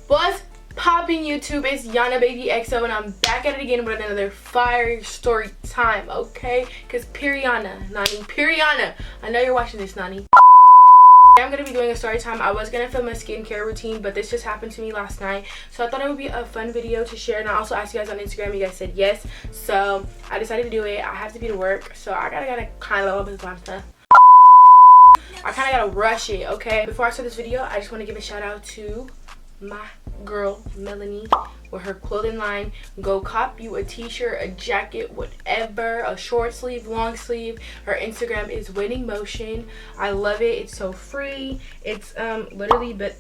What's popping, YouTube? It's Yana Baby XO, and I'm back at it again with another fire story time, okay? Because Piriana, Nani, Piriana, I know you're watching this, Nani. I'm gonna be doing a story time. I was gonna film a skincare routine, but this just happened to me last night, so I thought it would be a fun video to share. And I also asked you guys on Instagram, you guys said yes, so I decided to do it. I have to be to work, so I gotta kind of little bit of stuff. I kind of gotta rush it, okay? Before I start this video, I just want to give a shout out to my girl Melanie with her clothing line. Go cop you a t-shirt, a jacket, whatever, a short sleeve, long sleeve. Her Instagram is Winning Motion. I love it. It's so free. It's literally, but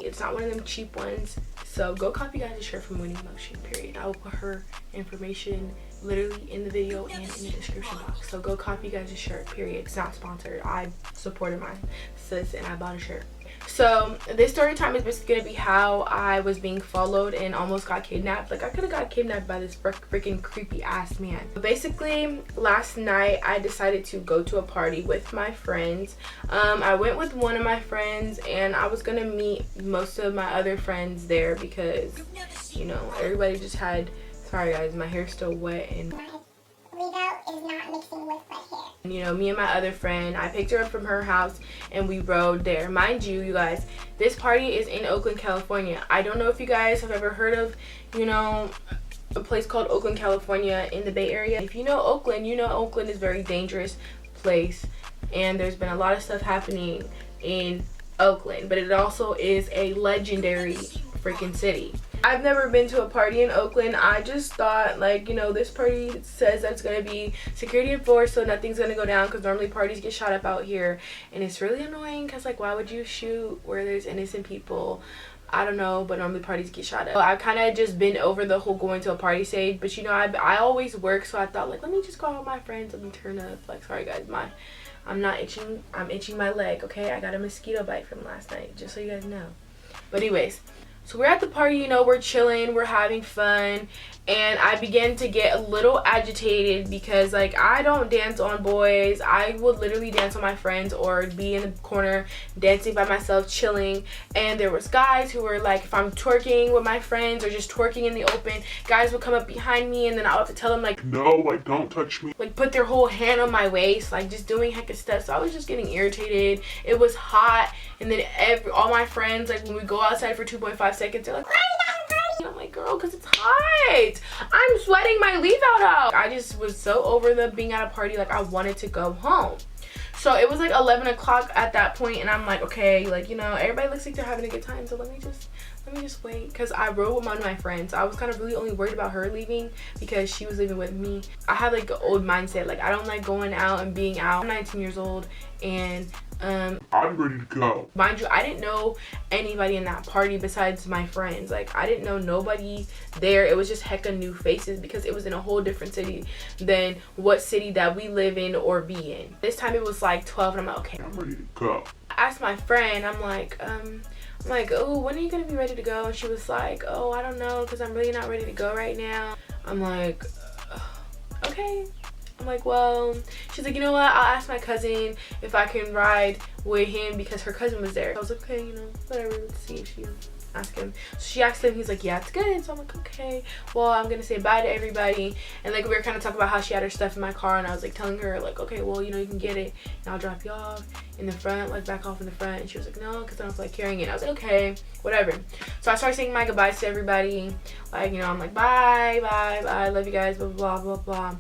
it's not one of them cheap ones. So go copy guys a shirt from Winning Motion, period. I will put her information literally in the video and in the description box. So go copy guys a shirt, period. It's not sponsored. I supported my sis and I bought a shirt. So this story time is basically gonna be how I was being followed and almost got kidnapped. Like, I could have got kidnapped by this freaking creepy ass man. Basically, last night I decided to go to a party with my friends. I went with one of my friends and I was gonna meet most of my other friends there because, you know, everybody just had, sorry guys, my hair's still wet and is not mixing with wet hair. You know, me and my other friend, I picked her up from her house and we rode there. Mind you, you guys, this party is in Oakland, California. I don't know if you guys have ever heard of, you know, a place called Oakland, California in the Bay Area. If you know Oakland, you know Oakland is a very dangerous place and there's been a lot of stuff happening in Oakland, but it also is a legendary freaking city. I've never been to a party in Oakland. I just thought, like, you know, this party says that it's gonna be security enforced, so nothing's gonna go down, because normally parties get shot up out here and it's really annoying because, like, why would you shoot where there's innocent people? I don't know, but normally parties get shot up. So I've kind of just been over the whole going to a party stage, but you know, I always work, so I thought, like, let me just call all my friends, let me turn up. Like, sorry guys, I'm not itching, I'm itching my leg, okay? I got a mosquito bite from last night, just so you guys know. But anyways, so we're at the party, you know, we're chilling, we're having fun, and I began to get a little agitated because, like, I don't dance on boys. I would literally dance on my friends or be in the corner dancing by myself, chilling. And there was guys who were like, if I'm twerking with my friends or just twerking in the open, guys would come up behind me and then I would have to tell them, like, no, like, don't touch me. Like, put their whole hand on my waist, like, just doing hecka stuff. So I was just getting irritated. It was hot, and then all my friends, like, when we go outside for 2.5 seconds, they're like, why are you not party? I'm like, girl, because it's hot. I'm sweating my leave out. I just was so over the being at a party. Like, I wanted to go home. So it was like 11 o'clock at that point, and I'm like, okay, like, you know, everybody looks like they're having a good time, so let me just wait. Because I rode with one of my friends. I was kind of really only worried about her leaving because she was leaving with me. I have like an old mindset. Like, I don't like going out and being out. I'm 19 years old and I'm ready to go. Mind you, I didn't know anybody in that party besides my friends. Like, I didn't know nobody there. It was just hecka new faces because it was in a whole different city than what city that we live in or be in. This time it was like 12 and I'm like, okay, I'm ready to go. I asked my friend, I'm like, oh, when are you gonna be ready to go? And she was like, oh, I don't know, because I'm really not ready to go right now. I'm like, okay. I'm like, well, she's like, you know what, I'll ask my cousin if I can ride with him because her cousin was there. I was like, okay, you know, whatever, let's see if she ask him. So she asked him, he's like, yeah, it's good. So I'm like, okay, well, I'm gonna say bye to everybody. And like, we were kind of talking about how she had her stuff in my car, and I was like telling her, like, okay, well, you know, you can get it and I'll drop you off in the front, like back off in the front. And she was like, no, because I don't feel like carrying it. And I was like, okay, whatever. So I started saying my goodbyes to everybody. Like, you know, I'm like, bye, bye, bye, love you guys, blah, blah, blah, blah.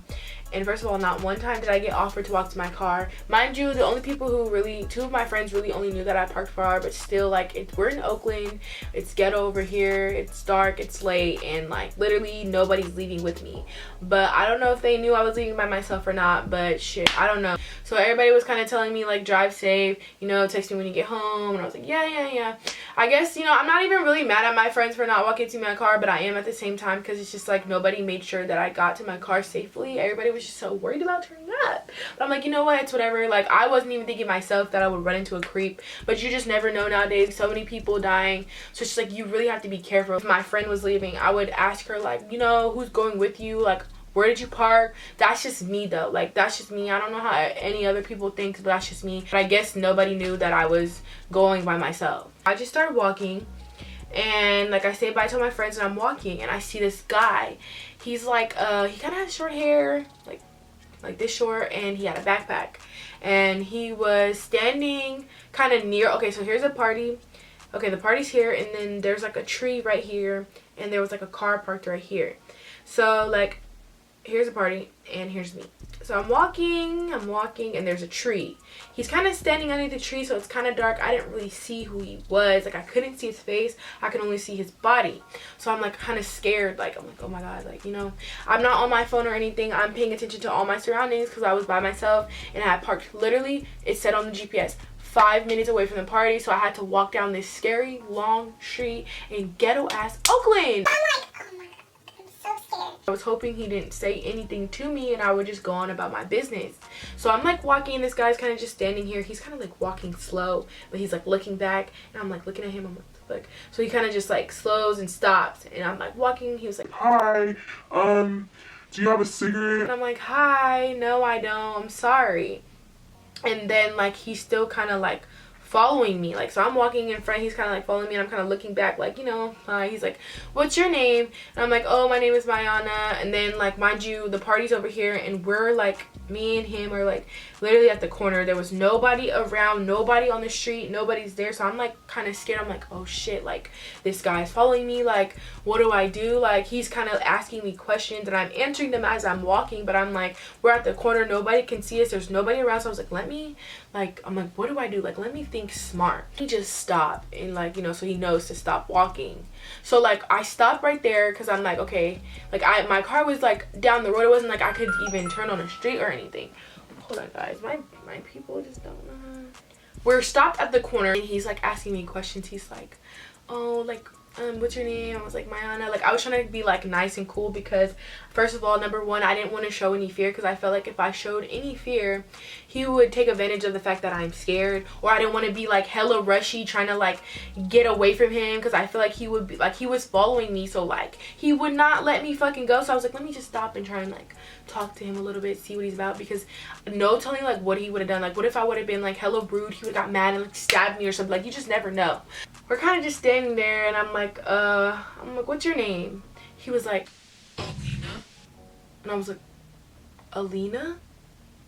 And first of all, not one time did I get offered to walk to my car. Mind you, the only people who really, two of my friends really only knew that I parked far, but still, like, we're in Oakland, it's ghetto over here, it's dark, it's late, and like literally nobody's leaving with me. But I don't know if they knew I was leaving by myself or not, but shit, I don't know. So everybody was kind of telling me, like, drive safe, you know, text me when you get home, and I was like, yeah. I guess, you know, I'm not even really mad at my friends for not walking to my car, but I am at the same time because it's just like nobody made sure that I got to my car safely. Everybody was just so worried about turning up. But I'm like, you know what, it's whatever. Like, I wasn't even thinking myself that I would run into a creep, but you just never know nowadays. So many people dying, so it's just like, you really have to be careful. If my friend was leaving, I would ask her, like, you know, who's going with you, like, where did you park? That's just me though. Like, that's just me. I don't know how any other people think, but that's just me. But I guess nobody knew that I was going by myself. I just started walking and like I say bye to my friends and I'm walking, and I see this guy. He's like he kind of has short hair, like this short, and he had a backpack, and he was standing kind of near. Okay, so here's a party. Okay, the party's here, and then there's like a tree right here, and there was like a car parked right here. So like here's a party and here's me. So I'm walking, and there's a tree. He's kind of standing underneath the tree, so it's kind of dark. I didn't really see who he was. Like I couldn't see his face. I could only see his body. So I'm like kind of scared. Like I'm like, oh my god, like, you know, I'm not on my phone or anything. I'm paying attention to all my surroundings because I was by myself, and I had parked literally, it said on the GPS, 5 minutes away from the party. So I had to walk down this scary long street in ghetto ass Oakland. I was hoping he didn't say anything to me and I would just go on about my business. So I'm like walking, and this guy's kind of just standing here. He's kind of like walking slow, but he's like looking back, and I'm like looking at him. I'm like, what the fuck? So he kind of just like slows and stops, and I'm like walking. He was like, Hi, do you have a cigarette? and I'm like, hi, no I don't, I'm sorry. And then like he's still kind of like following me. Like, so I'm walking in front, he's kind of like following me, and I'm kind of looking back like, you know, he's like, what's your name? And I'm like, oh, my name is Mayana. And then like, mind you, the party's over here, and we're like, me and him are like literally at the corner. There was nobody around, nobody on the street, nobody's there. So I'm like kind of scared. I'm like, oh shit, like this guy's following me, like what do I do? Like he's kind of asking me questions, and I'm answering them as I'm walking, but I'm like, we're at the corner, nobody can see us, there's nobody around. So I was like, I'm like, what do I do? Like, let me think smart. He just stopped, and like, you know, so he knows to stop walking. So like I stopped right there because I'm like, okay, like my car was like down the road. It wasn't like I could even turn on a street or anything. Hold on guys, my people just don't know. We're stopped at the corner, and he's like asking me questions. He's like, oh, like what's your name? I was like, Mayana. Like I was trying to be like nice and cool because first of all, number one, I didn't want to show any fear, because I felt like if I showed any fear, he would take advantage of the fact that I'm scared, or I didn't want to be like hella rushy trying to like get away from him, because I feel like he would be like, he was following me, so like he would not let me fucking go. So I was like, let me just stop and try and like talk to him a little bit, see what he's about, because no telling like what he would have done. Like what if I would have been like hella rude, he would have got mad and like stabbed me or something. Like you just never know. We're kind of just standing there, and I'm like, what's your name? He was like, Alina. And I was like, Alina?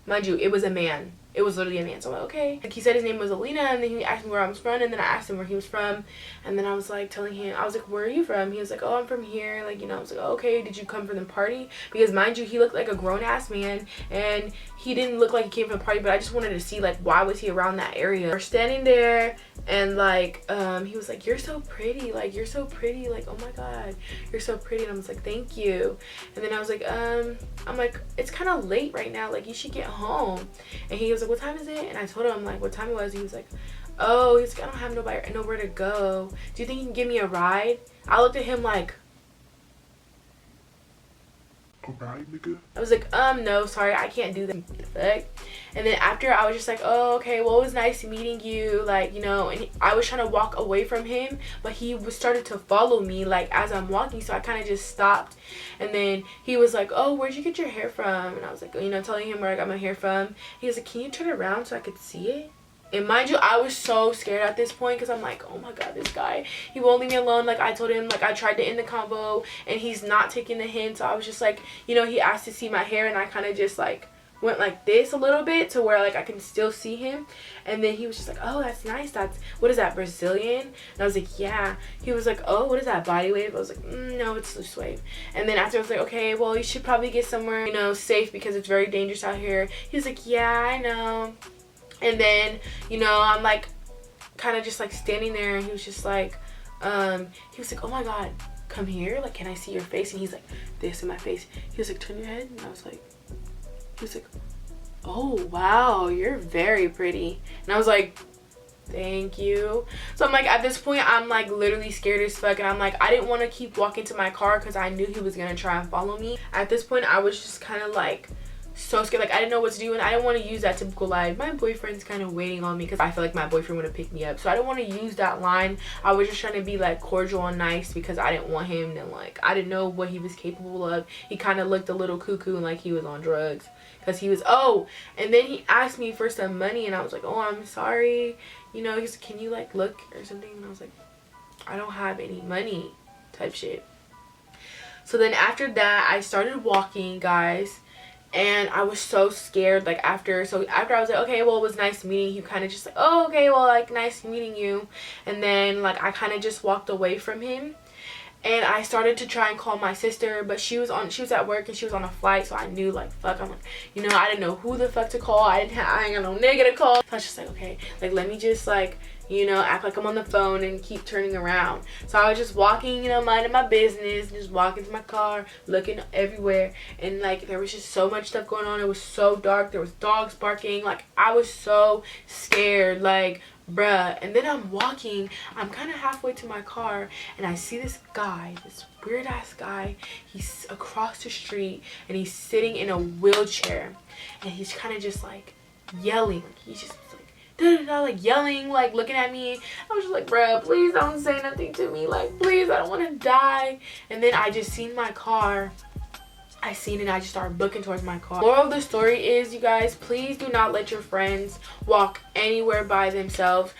Mind you, it was a man. It was literally a man. So I'm like, okay. Like he said his name was Alina, and then he asked me where I was from, and then I asked him where he was from, and then I was like telling him, I was like, where are you from? He was like, oh, I'm from here. Like, you know, I was like, oh, okay, did you come from the party? Because mind you, he looked like a grown-ass man, and he didn't look like he came from the party, but I just wanted to see like why was he around that area. We're standing there, and like he was like, you're so pretty, like you're so pretty, like oh my god, you're so pretty. And I was like, thank you. And then I was like, I'm like, it's kind of late right now, like you should get home. And he was like, what time is it? And I told him like what time it was. He was like, oh, he's like, I don't have nowhere to go, do you think you can give me a ride? I looked at him like, Alright, nigga. I was like, no, sorry, I can't do that. What the fuck? And then after, I was just like, oh, okay, well, it was nice meeting you, like, you know. And I was trying to walk away from him, but he started to follow me, like, as I'm walking, so I kind of just stopped. And then he was like, oh, where'd you get your hair from? And I was like, you know, telling him where I got my hair from. He was like, can you turn around so I could see it? And mind you, I was so scared at this point, because I'm like, oh my god, this guy, he won't leave me alone. Like I told him, like I tried to end the convo, and he's not taking the hint. So I was just like, you know, he asked to see my hair, and I kind of just like went like this a little bit to where like I can still see him. And then he was just like, oh, that's nice, that's, what is that, Brazilian? And I was like, yeah. He was like, oh, what is that, body wave? I was like, no, it's loose wave. And then after I was like, okay, well, you should probably get somewhere, you know, safe, because it's very dangerous out here. He was like, yeah, I know. And then, you know, I'm like kind of just like standing there, and he was just like he was like, oh my god, come here, like can I see your face? And he's like this in my face. He was like, turn your head. And I was like, he was like, oh wow, you're very pretty. And I was like, thank you. So I'm like, at this point, I'm like literally scared as fuck, and I'm like, I didn't want to keep walking to my car because I knew he was gonna try and follow me. At this point, I was just kind of like so scared, like I didn't know what to do, and I didn't want to use that typical line, my boyfriend's kind of waiting on me, because I feel like my boyfriend would have picked me up. So I didn't want to use that line. I was just trying to be like cordial and nice, because I didn't want him to like, I didn't know what he was capable of. He kind of looked a little cuckoo and like he was on drugs, because he was, oh, and then he asked me for some money, and I was like, oh, I'm sorry, you know. He's like, can you like look or something? And I was like, I don't have any money type shit. So then after that, I started walking, guys. And I was so scared, like, after I was like, okay, well, it was nice meeting you, kind of just like, oh, okay, well, like, nice meeting you. And then, like, I kind of just walked away from him. And I started to try and call my sister, but she was at work and she was on a flight, so I knew, like, fuck, I'm like, you know, I didn't know who the fuck to call. I ain't got no nigga to call. So I was just like, okay, like, let me just, like, you know, act like I'm on the phone and keep turning around. So I was just walking, you know, minding my business, just walking to my car, looking everywhere. And, like, there was just so much stuff going on. It was so dark. There was dogs barking. Like, I was so scared, like, bruh. And then I'm walking. I'm kind of halfway to my car, and I see this guy, this weird-ass guy. He's across the street, and he's sitting in a wheelchair. And he's kind of just, like, yelling. Like, he's just like yelling, like looking at me. I was just like, bruh, please don't say nothing to me, like, please, I don't want to die. And then I just seen my car. I seen it and I just started booking towards my car. Moral of the story is, you guys, please do not let your friends walk anywhere by themselves.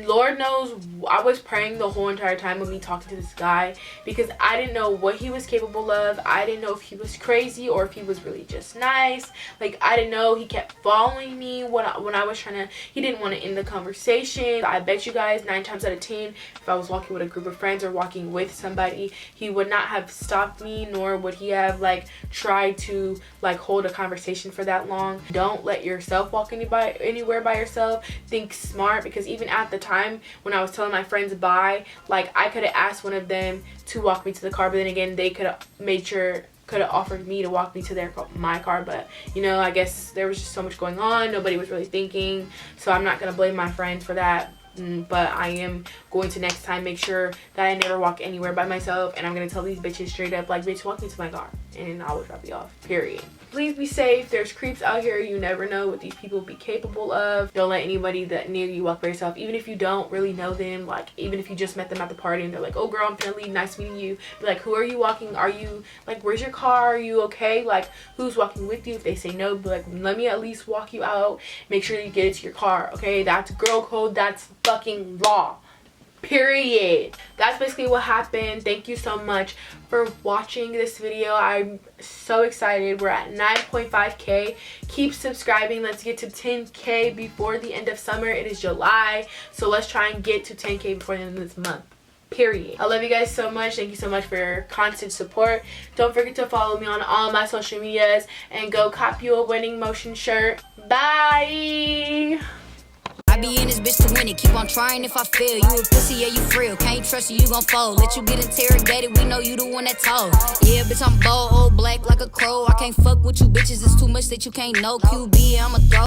Lord knows I was praying the whole entire time with me talking to this guy, because I didn't know what he was capable of. I didn't know if he was crazy or if he was really just nice. Like, I didn't know. He kept following me when I was trying to, he didn't want to end the conversation. I bet you guys 9 times out of 10, if I was walking with a group of friends or walking with somebody, he would not have stopped me, nor would he have, like, tried to, like, hold a conversation for that long. Don't let yourself walk anywhere by yourself. Think smart, because even at the time when I was telling my friends bye, like, I could have asked one of them to walk me to the car, but then again, they could have offered me to walk me to my car. But, you know, I guess there was just so much going on. Nobody was really thinking, so I'm not gonna blame my friends for that. But I am going to next time make sure that I never walk anywhere by myself, and I'm gonna tell these bitches straight up, like, bitch, walk me to my car and I will drop you off, period. Please be safe. There's creeps out here. You never know what these people be capable of. Don't let anybody that near you walk by yourself, even if you don't really know them. Like, even if you just met them at the party and they're like, oh girl, I'm gonna leave, nice meeting you. Be like, who are you walking? Are you, like, where's your car? Are you okay? Like, who's walking with you? If they say no, be like, let me at least walk you out. Make sure you get it to your car, okay? That's girl code. That's fucking law, period. That's basically what happened. Thank you so much for watching this video. I'm so excited. We're at 9.5k. Keep subscribing. Let's get to 10k before the end of summer. It is July, so let's try and get to 10k before the end of this month, period. I love you guys so much. Thank you so much for your constant support. Don't forget to follow me on all my social medias, and go cop you a Winning Motion shirt. Bye. I be in this bitch to win it. Keep on trying if I fail. You a pussy, yeah, you frail. Can't trust you, you gon' fold. Let you get interrogated, we know you the one that told. Yeah, bitch, I'm bold, old black like a crow. I can't fuck with you bitches, it's too much that you can't know. QB, I'ma throw.